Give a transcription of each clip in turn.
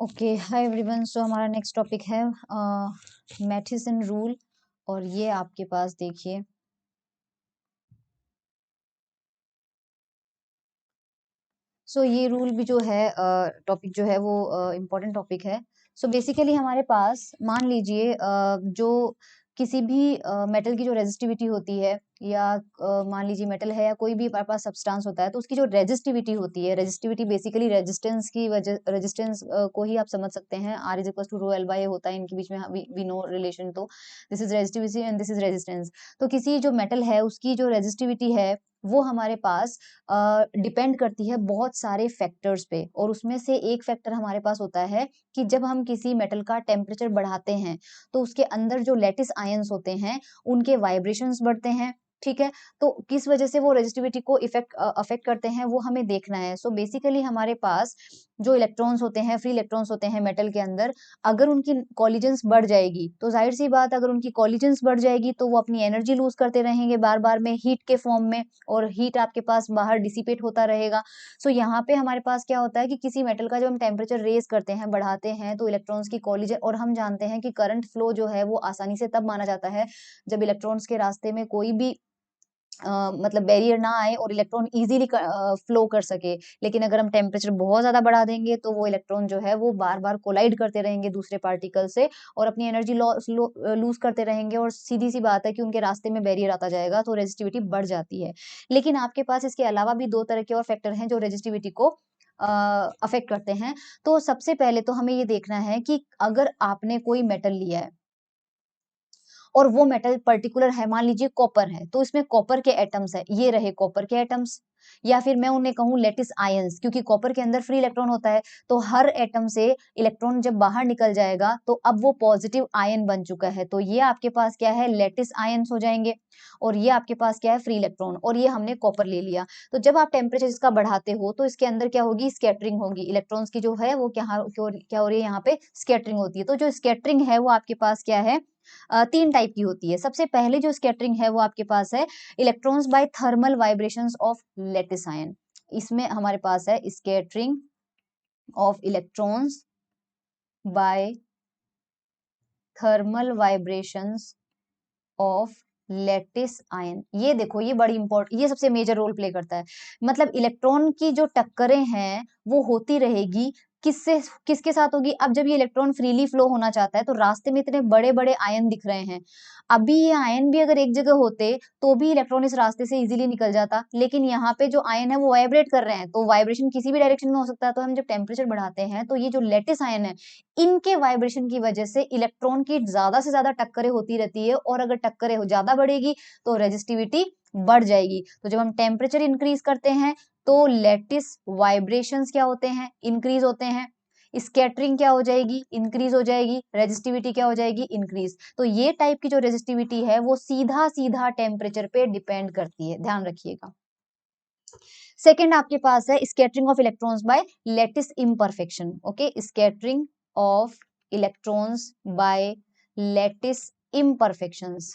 Okay, hi everyone. सो हमारा next topic है मैथिसन rule. और ये आपके पास देखिए, ये रूल भी जो है टॉपिक जो है वो इम्पोर्टेंट टॉपिक है। बेसिकली हमारे पास मान लीजिए जो किसी भी मेटल की जो रेजिस्टिविटी होती है, या मान लीजिए मेटल है या कोई भी हमारे पास सब्सटेंस होता है, तो उसकी जो रेजिस्टिविटी होती है, रेजिस्टिविटी बेसिकली रेजिस्टेंस की वजह, रेजिस्टेंस को ही आप समझ सकते हैं। R is equal to rho L by होता है इनके बीच में, वी नो रिलेशन। तो this is resistivity and this is resistance. तो किसी जो मेटल है उसकी जो रेजिस्टिविटी है वो हमारे पास डिपेंड करती है बहुत सारे फैक्टर्स पे, और उसमें से एक फैक्टर हमारे पास होता है कि जब हम किसी मेटल का टेम्परेचर बढ़ाते हैं तो उसके अंदर जो लैटिस आयंस होते हैं उनके वाइब्रेशंस बढ़ते हैं। ठीक है, तो किस वजह से वो रेजिस्टिविटी को अफेक्ट करते हैं वो हमें देखना है। बेसिकली हमारे पास जो इलेक्ट्रॉन्स होते हैं, फ्री इलेक्ट्रॉन्स होते हैं मेटल के अंदर, अगर उनकी कॉलिजन्स बढ़ जाएगी तो जाहिर सी बात, अगर उनकी कॉलिजन्स बढ़ जाएगी तो वो अपनी एनर्जी लूज करते रहेंगे बार बार में हीट के फॉर्म में, और हीट आपके पास बाहर डिसिपेट होता रहेगा। यहाँ पे हमारे पास क्या होता है कि किसी मेटल का जब हम टेम्परेचर रेज करते हैं, बढ़ाते हैं, तो इलेक्ट्रॉन्स की कॉलिजन, और हम जानते हैं कि करंट फ्लो जो है वो आसानी से तब माना जाता है जब इलेक्ट्रॉन्स के रास्ते में कोई भी मतलब बैरियर ना आए और इलेक्ट्रॉन इजीली फ्लो कर सके। लेकिन अगर हम टेम्परेचर बहुत ज्यादा बढ़ा देंगे तो वो इलेक्ट्रॉन जो है वो बार बार कोलाइड करते रहेंगे दूसरे पार्टिकल से, और अपनी एनर्जी लूज करते रहेंगे, और सीधी सी बात है कि उनके रास्ते में बैरियर आता जाएगा तो रेजिस्टिविटी बढ़ जाती है। लेकिन आपके पास इसके अलावा भी दो तरह के और फैक्टर हैं जो रेजिस्टिविटी को अफेक्ट करते हैं। तो सबसे पहले तो हमें ये देखना है कि अगर आपने कोई मेटल लिया है और वो मेटल पर्टिकुलर है, मान लीजिए कॉपर है, तो इसमें कॉपर के एटम्स है, ये रहे कॉपर के एटम्स, या फिर मैं उन्हें कहूं लेटिस आयंस, क्योंकि कॉपर के अंदर फ्री इलेक्ट्रॉन होता है, तो हर एटम से इलेक्ट्रॉन जब बाहर निकल जाएगा तो अब वो पॉजिटिव आयन बन चुका है, तो ये आपके पास क्या है, लेटिस आयंस हो जाएंगे। और ये आपके पास क्या है, फ्री इलेक्ट्रॉन, और ये हमने कॉपर ले लिया। तो जब आप टेम्परेचर इसका बढ़ाते हो तो इसके अंदर क्या होगी, स्कैटरिंग होगी, इलेक्ट्रॉन्स की जो है वो क्या हो रही है, यहाँ पे स्कैटरिंग होती है। तो जो स्कैटरिंग है वो आपके पास क्या है, तीन टाइप की होती है। सबसे पहले जो स्कैटरिंग है वो आपके पास है electrons by thermal vibrations of lattice ion. इसमें हमारे पास है scattering of electrons by thermal vibrations of lattice ion. ये देखो, ये बड़ी इंपॉर्टेंट, ये सबसे मेजर रोल प्ले करता है। मतलब इलेक्ट्रॉन की जो टक्करें हैं वो होती रहेगी, किससे किसके साथ होगी। अब जब ये इलेक्ट्रॉन फ्रीली फ्लो होना चाहता है तो रास्ते में इतने बड़े बड़े आयन दिख रहे हैं, अभी ये आयन भी अगर एक जगह होते तो भी इलेक्ट्रॉन इस रास्ते से इजीली निकल जाता, लेकिन यहाँ पे जो आयन है वो वाइब्रेट कर रहे हैं, तो वाइब्रेशन किसी भी डायरेक्शन में हो सकता है। तो हम जब टेम्परेचर बढ़ाते हैं तो ये जो लेटिस आयन है, इनके वाइब्रेशन की वजह से इलेक्ट्रॉन की ज्यादा से ज्यादा टक्करें होती रहती है, और अगर टक्करें ज्यादा बढ़ेगी तो रेजिस्टिविटी बढ़ जाएगी। तो जब हम टेम्परेचर इंक्रीज करते हैं तो लेटिस वाइब्रेशंस क्या होते हैं, इंक्रीज होते हैं, स्कैटरिंग क्या हो जाएगी, इंक्रीज हो जाएगी, रेजिस्टिविटी क्या हो जाएगी, इंक्रीज। तो ये टाइप की जो रेजिस्टिविटी है वो सीधा सीधा टेम्परेचर पे डिपेंड करती है, ध्यान रखिएगा। सेकेंड आपके पास है scattering of electrons by lattice imperfection. Okay, scattering of electrons by lattice imperfections.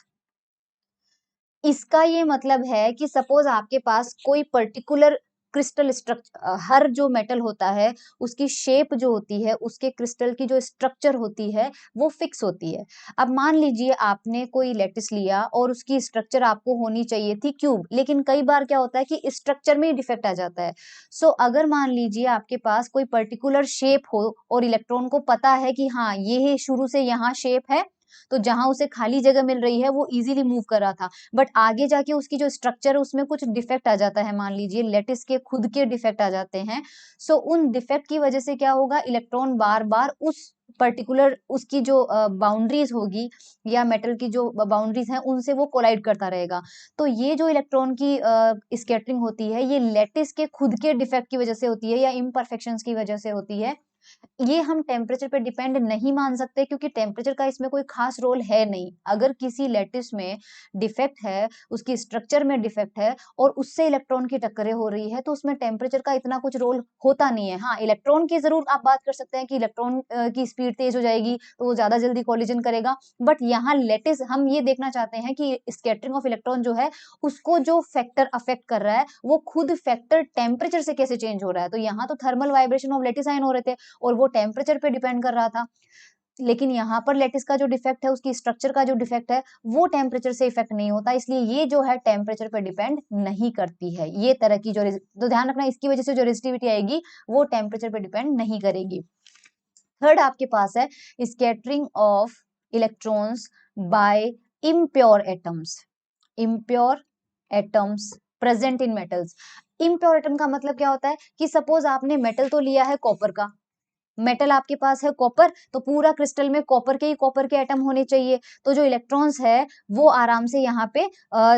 इसका ये मतलब है कि सपोज आपके पास कोई पर्टिकुलर क्रिस्टल स्ट्रक्चर, हर जो मेटल होता है उसकी शेप जो होती है, उसके क्रिस्टल की जो स्ट्रक्चर होती है वो फिक्स होती है। अब मान लीजिए आपने कोई लेटिस लिया और उसकी स्ट्रक्चर आपको होनी चाहिए थी क्यूब, लेकिन कई बार क्या होता है कि स्ट्रक्चर में ही डिफेक्ट आ जाता है। अगर मान लीजिए आपके पास कोई पर्टिकुलर शेप हो और इलेक्ट्रॉन को पता है कि हाँ ये शुरू से यहाँ शेप है, तो जहां उसे खाली जगह मिल रही है वो इजीली मूव कर रहा था, बट आगे जाके उसकी जो स्ट्रक्चर है उसमें कुछ डिफेक्ट आ जाता है, मान लीजिए लेटिस के खुद के डिफेक्ट आ जाते हैं। उन डिफेक्ट की वजह से क्या होगा, इलेक्ट्रॉन बार बार उस पर्टिकुलर उसकी जो बाउंड्रीज होगी या मेटल की जो बाउंड्रीज हैं उनसे वो कोलाइड करता रहेगा। तो ये जो इलेक्ट्रॉन की स्कैटरिंग होती है ये लेटिस के खुद के डिफेक्ट की वजह से होती है या इम्परफेक्शंस की वजह से होती है। ये हम टेम्परेचर पे डिपेंड नहीं मान सकते, क्योंकि टेम्परेचर का इसमें कोई खास रोल है नहीं। अगर किसी लेटिस में डिफेक्ट है, उसकी स्ट्रक्चर में डिफेक्ट है और उससे इलेक्ट्रॉन की टक्करें हो रही है, तो उसमें टेम्परेचर का इतना कुछ रोल होता नहीं है। हाँ, इलेक्ट्रॉन की जरूर आप बात कर सकते हैं कि इलेक्ट्रॉन की स्पीड तेज हो जाएगी तो वो ज्यादा जल्दी कॉलिजन करेगा, बट यहाँ लेटिस हम ये देखना चाहते हैं कि स्कैटरिंग ऑफ इलेक्ट्रॉन जो है उसको जो फैक्टर अफेक्ट कर रहा है वो खुद फैक्टर टेम्परेचर से कैसे चेंज हो रहा है। तो यहाँ तो thermal vibration of lattice ion हो रहे थे, और वो टेम्परेचर पे डिपेंड कर रहा था। लेकिन यहाँ पर लैटिस का जो डिफेक्ट है, उसकी स्ट्रक्चर का जो डिफेक्ट है, वो टेम्परेचर से इफेक्ट नहीं होता, इसलिए ये जो है टेम्परेचर पर डिपेंड नहीं करती है। ये तरह की जो तो ध्यान रखना, इसकी वजह से जो रेजिस्टिविटी आएगी वो टेम्परेचर पर डिपेंड नहीं करेगी। थर्ड आपके पास है scattering of electrons bye impure atoms. Impure atoms present in metals. Impure atom का मतलब क्या होता है कि सपोज आपने मेटल तो लिया है कॉपर का, मेटल आपके पास है कॉपर, तो पूरा क्रिस्टल में कॉपर के ही कॉपर के एटम होने चाहिए। तो जो इलेक्ट्रॉन्स है वो आराम से यहाँ पे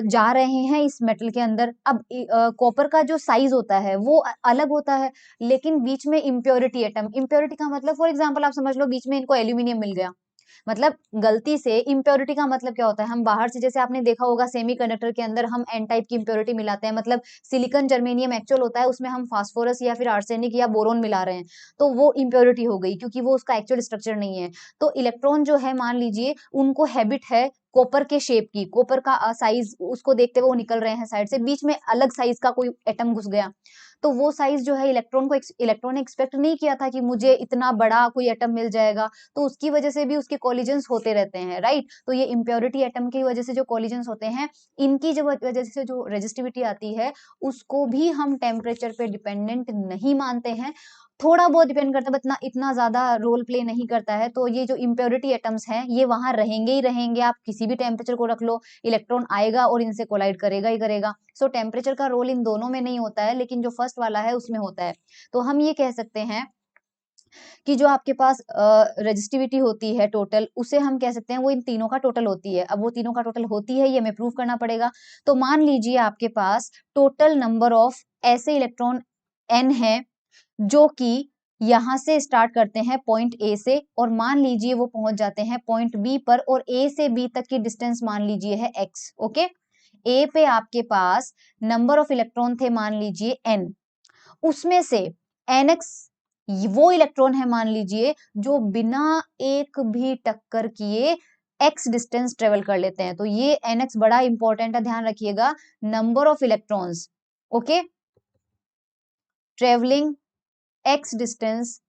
जा रहे हैं इस मेटल के अंदर। अब कॉपर का जो साइज होता है वो अलग होता है, लेकिन बीच में इम्प्योरिटी एटम, इम्प्योरिटी का मतलब फॉर एग्जाम्पल आप समझ लो बीच में इनको एल्यूमिनियम मिल गया, मतलब गलती से इम्प्योरिटी का मतलब क्या होता है, हम बाहर से जैसे आपने देखा होगा सेमीकंडक्टर के अंदर हम एन टाइप की इम्प्योरिटी मिलाते हैं, मतलब सिलिकॉन जर्मेनियम एक्चुअल होता है, उसमें हम फास्फोरस या फिर आर्सेनिक या बोरोन मिला रहे हैं, तो वो इम्प्योरिटी हो गई क्योंकि वो उसका एक्चुअल स्ट्रक्चर नहीं है। तो इलेक्ट्रॉन जो है मान लीजिए उनको हैबिट है कॉपर के शेप की, कॉपर का साइज उसको देखते हुए वो निकल रहे हैं साइड से, बीच में अलग साइज का कोई एटम घुस गया, तो वो साइज जो है इलेक्ट्रॉन ने एक्सपेक्ट नहीं किया था कि मुझे इतना बड़ा कोई एटम मिल जाएगा, तो उसकी वजह से भी उसके कॉलिजन्स होते रहते हैं, राइट। तो ये इम्प्योरिटी एटम की वजह से जो कॉलिजन्स होते हैं, इनकी जो वजह से जो रेजिस्टिविटी आती है उसको भी हम टेम्परेचर पे डिपेंडेंट नहीं मानते हैं। थोड़ा बहुत डिपेंड करता है, इतना इतना ज्यादा रोल प्ले नहीं करता है। तो ये जो इम्प्योरिटी एटम्स हैं ये वहां रहेंगे ही रहेंगे, आप किसी भी टेम्परेचर को रख लो, इलेक्ट्रॉन आएगा और इनसे कोलाइड करेगा ही करेगा। सो टेम्परेचर का रोल इन दोनों में नहीं होता है, लेकिन जो फर्स्ट वाला है उसमें होता है। तो हम ये कह सकते हैं कि जो आपके पास रेजिस्टिविटी होती है टोटल, उसे हम कह सकते हैं वो इन तीनों का टोटल होती है। अब वो तीनों का टोटल होती है ये हमें प्रूव करना पड़ेगा। तो मान लीजिए आपके पास टोटल नंबर ऑफ ऐसे इलेक्ट्रॉन n है जो कि यहां से स्टार्ट करते हैं पॉइंट ए से, और मान लीजिए वो पहुंच जाते हैं पॉइंट बी पर, और ए से बी तक की डिस्टेंस मान लीजिए है x। ओके, ए पे आपके पास नंबर ऑफ इलेक्ट्रॉन थे मान लीजिए n, उसमें से nx वो इलेक्ट्रॉन है मान लीजिए जो बिना एक भी टक्कर किए x डिस्टेंस ट्रेवल कर लेते हैं। तो ये nx बड़ा इंपॉर्टेंट है, ध्यान रखिएगा, number of electrons, okay, travelling x distance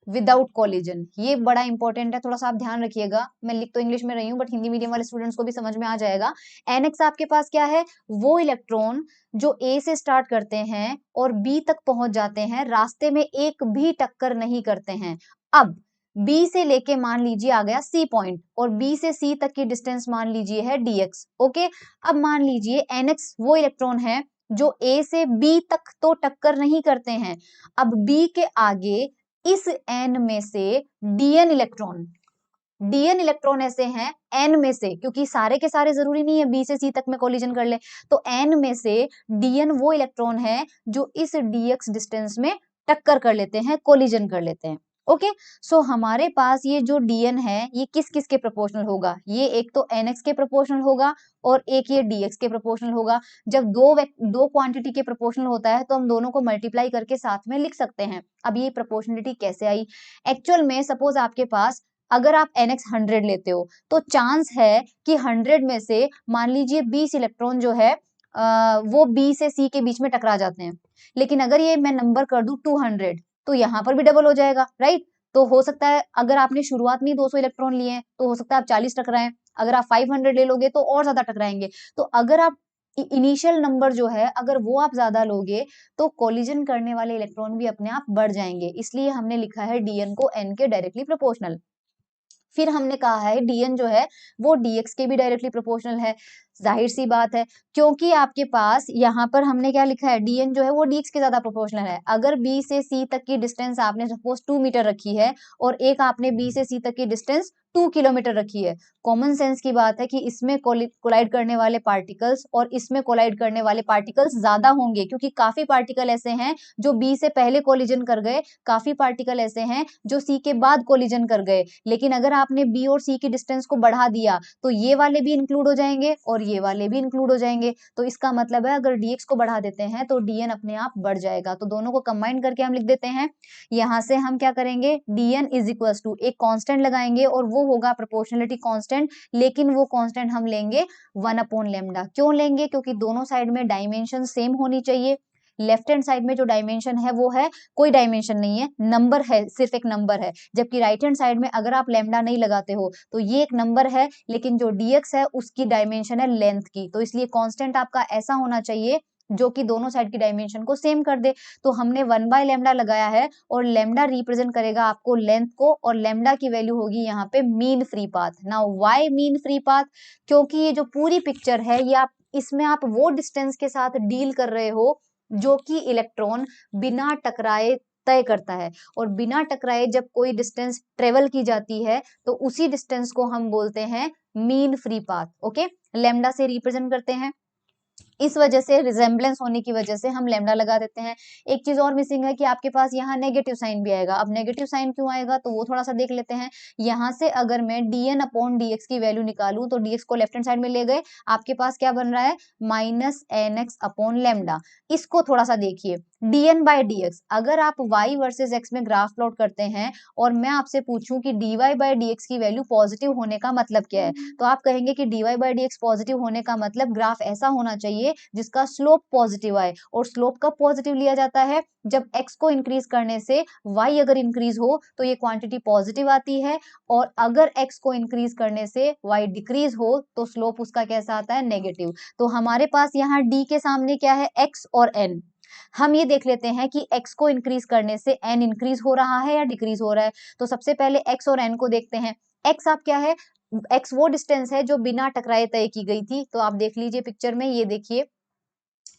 without collision, ये बड़ा इंपॉर्टेंट है, थोड़ा सा आप ध्यान रखिएगा। मैं लिख तो इंग्लिश में रही हूँ बट हिंदी मीडियम वाले स्टूडेंट्स को भी समझ में आ जाएगा। एनएक्स आपके पास क्या है, वो इलेक्ट्रॉन जो ए से स्टार्ट करते हैं और बी तक पहुंच जाते हैं, रास्ते में एक भी टक्कर नहीं करते हैं। अब बी से लेके मान लीजिए आ गया सी पॉइंट, और बी से सी तक की डिस्टेंस मान लीजिए है डीएक्स। ओके, अब मान लीजिए एनएक्स वो इलेक्ट्रॉन है जो ए से बी तक तो टक्कर नहीं करते हैं, अब बी के आगे इस n में से डीएन इलेक्ट्रॉन ऐसे हैं n में से, क्योंकि सारे के सारे जरूरी नहीं है बी से सी तक में कोलिजन कर ले, तो n में से डीएन वो इलेक्ट्रॉन है जो इस डीएक्स डिस्टेंस में टक्कर कर लेते हैं, कोलिजन कर लेते हैं। ओके, सो हमारे पास ये जो डीएन है ये किस किस के प्रोपोर्शनल होगा, ये एक तो एनएक्स के प्रोपोर्शनल होगा और एक ये डीएक्स के प्रोपोर्शनल होगा। जब दो क्वांटिटी के प्रोपोर्शनल होता है तो हम दोनों को मल्टीप्लाई करके साथ में लिख सकते हैं। अब ये प्रोपोर्शनलिटी कैसे आई, एक्चुअल में सपोज आपके पास अगर आप एनएक्स 100 लेते हो तो चांस है कि 100 में से मान लीजिए 20 इलेक्ट्रॉन जो है वो बी से सी के बीच में टकरा जाते हैं, लेकिन अगर ये मैं नंबर कर दूं 200 तो यहाँ पर भी डबल हो जाएगा, राइट। तो हो सकता है अगर आपने शुरुआत में 200 इलेक्ट्रॉन लिए हैं तो हो सकता है आप 40 टकराएं, अगर आप 500 ले लोगे तो और ज्यादा टकराएंगे। तो अगर आप इनिशियल नंबर जो है अगर वो आप ज्यादा लोगे तो कोलिजन करने वाले इलेक्ट्रॉन भी अपने आप बढ़ जाएंगे, इसलिए हमने लिखा है डीएन को एन के डायरेक्टली प्रोपोर्शनल। फिर हमने कहा है डीएन जो है वो डीएक्स के भी डायरेक्टली प्रोपोर्शनल है, जाहिर सी बात है, क्योंकि आपके पास यहाँ पर हमने क्या लिखा है, डीएन जो है वो डीएक्स के ज्यादा प्रोपोर्शनल है। अगर बी से सी तक की डिस्टेंस आपने सपोज 2 मीटर रखी है और एक आपने बी से सी तक की डिस्टेंस 2 किलोमीटर रखी है, कॉमन सेंस की बात है कि इसमें कोलाइड करने वाले पार्टिकल्स और इसमें कोलाइड करने वाले पार्टिकल्स ज्यादा होंगे, क्योंकि काफी पार्टिकल ऐसे हैं जो बी से पहले कोलिजन कर गए, काफी पार्टिकल ऐसे हैं जो सी के बाद कोलिजन कर गए। लेकिन अगर आपने बी और सी की डिस्टेंस को बढ़ा दिया तो ये वाले भी इंक्लूड हो जाएंगे और ये वाले भी इंक्लूड हो जाएंगे। तो इसका मतलब है अगर डीएक्स को बढ़ा देते हैं तो डीएन अपने आप बढ़ जाएगा। तो दोनों को कंबाइन करके हम लिख देते हैं, यहां से हम क्या करेंगे, डीएन इज इक्वल टू एक कांस्टेंट लगाएंगे और वो होगा प्रोपोर्शनलिटी कांस्टेंट, लेकिन वो कांस्टेंट हम लेंगे 1/λ। क्यों लेंगे, क्योंकि दोनों साइड में डायमेंशन सेम होनी चाहिए। लेफ्ट हैंड साइड में जो डायमेंशन है वो है कोई डायमेंशन नहीं है, नंबर है, सिर्फ एक नंबर है। जबकि राइट हैंड साइड में अगर आप लैम्डा नहीं लगाते हो तो ये एक नंबर है, लेकिन जो dx है उसकी डायमेंशन है लेंथ की, तो इसलिए कांस्टेंट आपका ऐसा होना चाहिए जो कि दोनों साइड की डायमेंशन को सेम कर दे। तो हमने 1/λ लगाया है और लैम्डा रिप्रेजेंट करेगा आपको लेंथ को, और लैम्डा की वैल्यू होगी यहाँ पे mean free path. Now why mean free path? क्योंकि ये जो पूरी पिक्चर है ये आप इसमें आप वो डिस्टेंस के साथ डील कर रहे हो जो कि इलेक्ट्रॉन बिना टकराए तय करता है, और बिना टकराए जब कोई डिस्टेंस ट्रेवल की जाती है तो उसी डिस्टेंस को हम बोलते हैं mean free path. Okay, lambda से रिप्रेजेंट करते हैं, इस वजह से रिजेम्बलेंस होने की वजह से हम लैम्डा लगा देते हैं। एक चीज और मिसिंग है कि आपके पास यहाँ नेगेटिव साइन भी आएगा। अब नेगेटिव साइन क्यों आएगा तो वो थोड़ा सा देख लेते हैं। यहाँ से अगर मैं dn/dx की वैल्यू निकालूं तो dx को लेफ्ट हैंड साइड में ले गए, आपके पास क्या बन रहा है -nx/λ। इसको थोड़ा सा देखिए, dn/dx अगर आप y वर्सेस x में ग्राफ प्लॉट करते हैं और मैं आपसे पूछूं कि dy/dx की वैल्यू पॉजिटिव होने का मतलब क्या है, तो आप कहेंगे कि dy/dx पॉजिटिव होने का मतलब ग्राफ ऐसा होना चाहिए जिसका स्लोप पॉजिटिव आए। और स्लोप कब पॉजिटिव लिया जाता है? जब x को इंक्रीज करने से y अगर इंक्रीज हो तो ये क्वांटिटी पॉजिटिव आती है, और अगर x को इंक्रीज करने से y डिक्रीज हो तो स्लोप उसका कैसा आता है? नेगेटिव। तो हमारे पास यहाँ d के सामने क्या है? x और n। हम ये देख लेते हैं कि x को इंक्रीज करने से n इंक्रीज हो रहा है या डिक्रीज हो रहा है। तो सबसे पहले x और n को देखते हैं। x आप क्या है? x वो डिस्टेंस है जो बिना टकराए तय की गई थी, तो आप देख लीजिए पिक्चर में, ये देखिए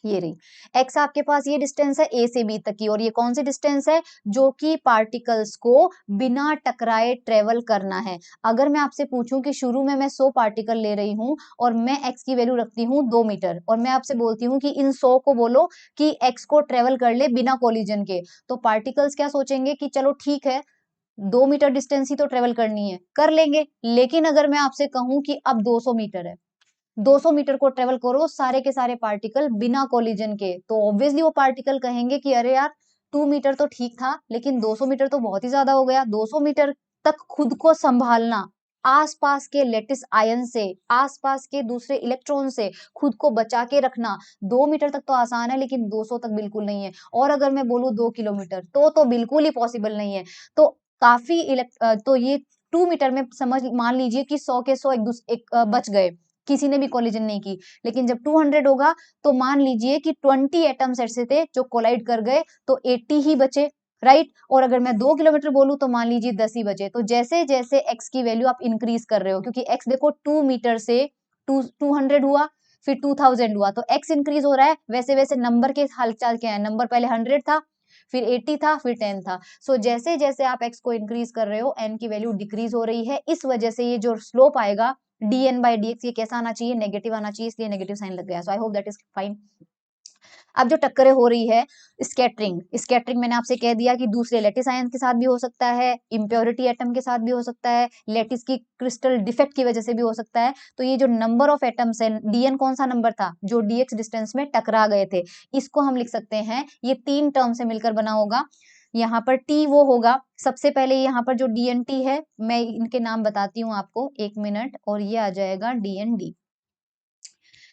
ये रही x, आपके पास ये डिस्टेंस है a से b तक की, और ये कौन सी डिस्टेंस है? जो कि पार्टिकल्स को बिना टकराए ट्रेवल करना है। अगर मैं आपसे पूछूं कि शुरू में मैं 100 पार्टिकल ले रही हूं और मैं x की वैल्यू रखती हूँ 2 मीटर, और मैं आपसे बोलती हूँ कि इन 100 को बोलो कि x को ट्रेवल कर ले बिना कोलिजन के, तो पार्टिकल्स क्या सोचेंगे कि चलो ठीक है 2 मीटर डिस्टेंस ही तो ट्रेवल करनी है, कर लेंगे। लेकिन अगर मैं आपसे कहूं कि अब 200 मीटर है, 200 मीटर को ट्रेवल करो सारे के सारे पार्टिकल बिना कोलिजन के, तो ऑब्वियसली वो पार्टिकल कहेंगे कि अरे यार 2 मीटर तो ठीक था, लेकिन 200 मीटर तो बहुत ही ज्यादा हो गया। 200 मीटर तक खुद को संभालना, आसपास के लेटिस आयन से, आसपास के दूसरे इलेक्ट्रॉन से खुद को बचा के रखना 2 मीटर तक तो आसान है, लेकिन 200 तक बिल्कुल नहीं है। और अगर मैं बोलूं 2 किलोमीटर तो बिल्कुल ही पॉसिबल नहीं है। तो काफी तो ये 2 मीटर में समझ मान लीजिए कि 100 के 100 बच गए, किसी ने भी कोलिजन नहीं की। लेकिन जब 200 होगा तो मान लीजिए कि 20 एटम्स ऐसे थे जो कोलाइड कर गए, तो 80 ही बचे, राइट। और अगर मैं 2 किलोमीटर बोलूं तो मान लीजिए 10 ही बचे। तो जैसे जैसे x की वैल्यू आप इंक्रीज कर रहे हो, क्योंकि x देखो 2 मीटर से 200 हुआ, फिर 2000 हुआ, तो x इंक्रीज हो रहा है, वैसे वैसे नंबर के हालचाल क्या है? नंबर पहले 100 था, फिर 80 था, फिर 10 था। सो जैसे जैसे आप x को इंक्रीज कर रहे हो n की वैल्यू डिक्रीज हो रही है। इस वजह से ये जो स्लोप आएगा dn/dx, ये कैसा आना चाहिए? नेगेटिव आना चाहिए, इसलिए नेगेटिव साइन लग गया। So I hope that is fine. अब जो टक्करें हो रही है, स्कैटरिंग, स्कैटरिंग मैंने आपसे कह दिया कि दूसरे लेटिस आयन के साथ भी हो सकता है, इम्प्योरिटी एटम के साथ भी हो सकता है, लेटिस की क्रिस्टल डिफेक्ट की वजह से भी हो सकता है। तो ये जो नंबर ऑफ एटम्स है, dn कौन सा नंबर था? जो dx डिस्टेंस में टकरा गए थे, इसको हम लिख सकते हैं, ये 3 टर्म से मिलकर बना होगा। यहाँ पर t वो होगा, सबसे पहले यहाँ पर जो dnt है, मैं इनके नाम बताती हूँ आपको, 1 मिनट, और ये आ जाएगा dnd।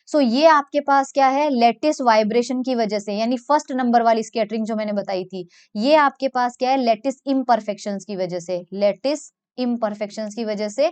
सो ये आपके पास क्या है? लेटिस वाइब्रेशन की वजह से, यानी फर्स्ट नंबर वाली स्कैटरिंग जो मैंने बताई थी, ये आपके पास क्या है? लेटिस इम्परफेक्शंस की वजह से, लेटिस इम्परफेक्शंस की वजह से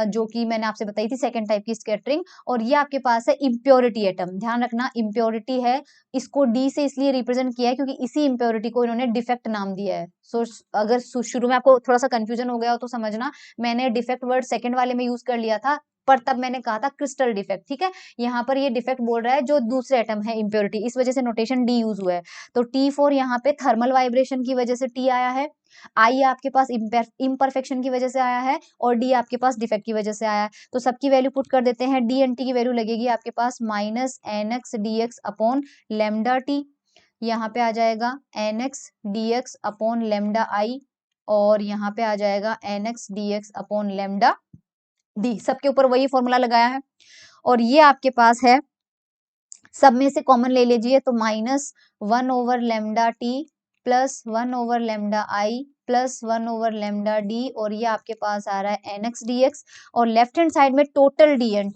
जो कि मैंने आपसे बताई थी सेकंड टाइप की स्कैटरिंग। और ये आपके पास है इम्प्योरिटी एटम, ध्यान रखना इम्प्योरिटी है, इसको डी से इसलिए रिप्रेजेंट किया है क्योंकि इसी इम्प्योरिटी को इन्होंने डिफेक्ट नाम दिया है। सो अगर शुरू में आपको थोड़ा सा कंफ्यूजन हो गया हो तो समझना, मैंने डिफेक्ट वर्ड सेकंड वाले में यूज कर लिया था, पर तब मैंने कहा था क्रिस्टल डिफेक्ट, ठीक है। यहाँ पर ये डिफेक्ट बोल रहा है जो दूसरे एटम है इम्प्योरिटी, इस वजह से नोटेशन डी यूज हुआ है। तो T4 यहाँ पे थर्मल वाइब्रेशन की वजह से T आया है, आई आपके पास इम्परफेक्शन की वजह से आया है, और डी आपके पास डिफेक्ट की वजह से आया है। तो सबकी वैल्यू पुट कर देते हैं, डी एन टी की वैल्यू लगेगी आपके पास -nx/dx/λt, यहाँ पे आ जाएगा nx/dx/λi, और यहाँ पे आ जाएगा nx/dx/λ डी, सबके ऊपर वही फॉर्मूला लगाया है। और ये आपके पास है, सब में से कॉमन ले लीजिए, तो -1/λt + 1/λi प्लस 1/λd, और ये आपके पास आ रहा है nx dx, और लेफ्ट हैंड साइड में टोटल dn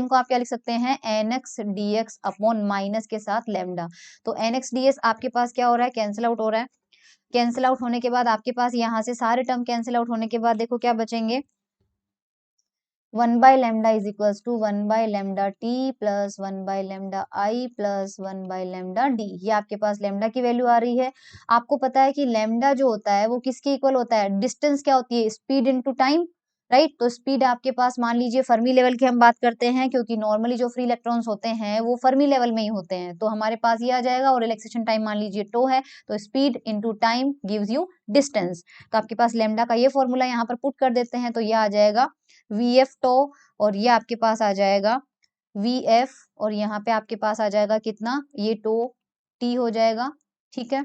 को आप क्या लिख सकते हैं, nx dx अपॉन माइनस के साथ लैम्डा। तो nx ds आपके पास क्या हो रहा है, कैंसिल आउट हो रहा है। कैंसिल आउट होने के बाद आपके पास यहाँ से सारे टर्म कैंसिल आउट होने के बाद देखो क्या बचेंगे, 1/λ is equals to 1/λt plus 1/λi plus 1/λd। ये आपके पास लैम्डा की वैल्यू आ रही है। आपको पता है कि लैम्डा जो होता है वो किसके इक्वल होता है, डिस्टेंस क्या होती है, स्पीड इनटू टाइम, राइट। तो स्पीड आपके पास मान लीजिए फर्मी लेवल की हम बात करते हैं, क्योंकि नॉर्मली जो फ्री इलेक्ट्रॉन्स होते हैं वो फर्मी लेवल में ही होते हैं, तो हमारे पास ये आ जाएगा, और रिलैक्सेशन टाइम मान लीजिए टो है, तो speed into time gives you distance. तो आपके पास लैम्डा का ये फॉर्मूला यहाँ पर पुट कर देते हैं, तो ये आ जाएगा vf टो, और ये आपके पास आ जाएगा vf, और यहाँ पे आपके पास आ जाएगा कितना, ये टो t हो जाएगा, ठीक है,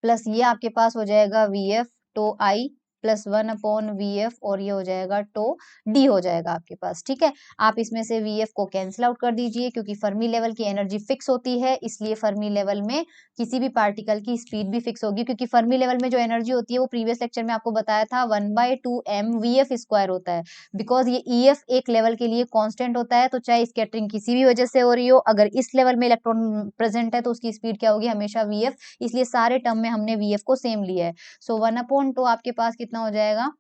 प्लस ये आपके पास हो जाएगा vf to i plus 1/vf, और ये हो जाएगा टो d हो जाएगा आपके पास, ठीक है। आप इसमें से vf को कैंसिल आउट कर दीजिए, क्योंकि फर्मी लेवल की एनर्जी फिक्स होती है, इसलिए फर्मी लेवल में किसी भी पार्टिकल की स्पीड भी फिक्स होगी, क्योंकि फर्मी लेवल में जो एनर्जी होती है वो प्रीवियस लेक्चर में आपको बताया था 1/2m vf² होता है, बिकॉज ये ef एक लेवल के लिए कांस्टेंट होता है, तो चाहे स्कैटरिंग किसी भी वजह से हो रही हो, अगर इस लेवल में इलेक्ट्रॉन प्रेजेंट है तो उसकी स्पीड क्या होगी, हमेशा vf, इसलिए सारे टर्म में हमने vf को सेम लिया है। सो 1/2 आपके पास कितना हो जाएगा,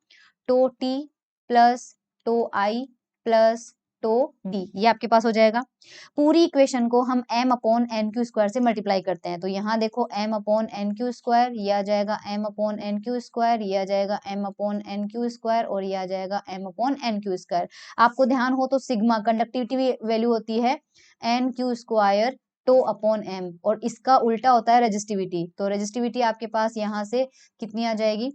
two T plus two I plus two D, ये आपके पास हो जाएगा। पूरी इक्वेशन को हम m/n² से मल्टीप्लाई करते हैं, तो यहाँ देखो m/n², ये आ जाएगा m/n², ये आ जाएगा m/n², और ये आ जाएगा m/n²। आपको ध्यान हो तो सिग्मा कंडक्टिविटी वैल्यू होती है n² टो अपॉन m, और इसका उल्टा होता है रेजिस्टिविटी, तो रेजिस्टिविटी आपके पास यहाँ से कितनी आ जाएगी,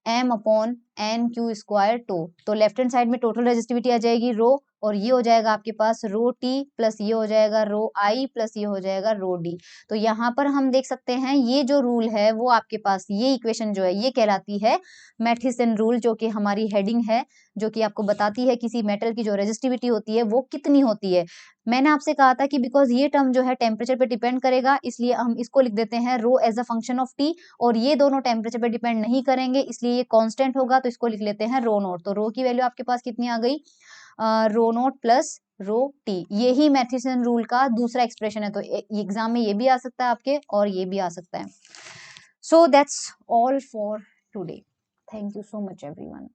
m/n² टो, तो लेफ्ट हैंड साइड में टोटल रेजिस्टिविटी आ जाएगी रो, और ये हो जाएगा आपके पास रो टी प्लस ये हो जाएगा रो आई प्लस ये हो जाएगा रो डी। तो यहाँ पर हम देख सकते हैं ये जो रूल है वो आपके पास, ये इक्वेशन जो है ये कहलाती है मैथिसन रूल, जो कि हमारी हेडिंग है, जो कि आपको बताती है किसी मेटल की जो रेजिस्टिविटी होती है वो कितनी होती है। मैंने आपसे कहा था कि बिकॉज ये टर्म जो है टेम्परेचर पे डिपेंड करेगा, इसलिए हम इसको लिख देते हैं rho as a function of t, और ये दोनों टेम्परेचर पे डिपेंड नहीं करेंगे, इसलिए ये कांस्टेंट होगा, तो इसको लिख लेते हैं रो नोट। तो रो की वैल्यू आपके पास कितनी आ गई, रो नोट प्लस रो टी। यही मैथिसन रूल का दूसरा एक्सप्रेशन है, तो एग्जाम में ये भी आ सकता है आपके, और ये भी आ सकता है। So that's all for today, thank you so much everyone.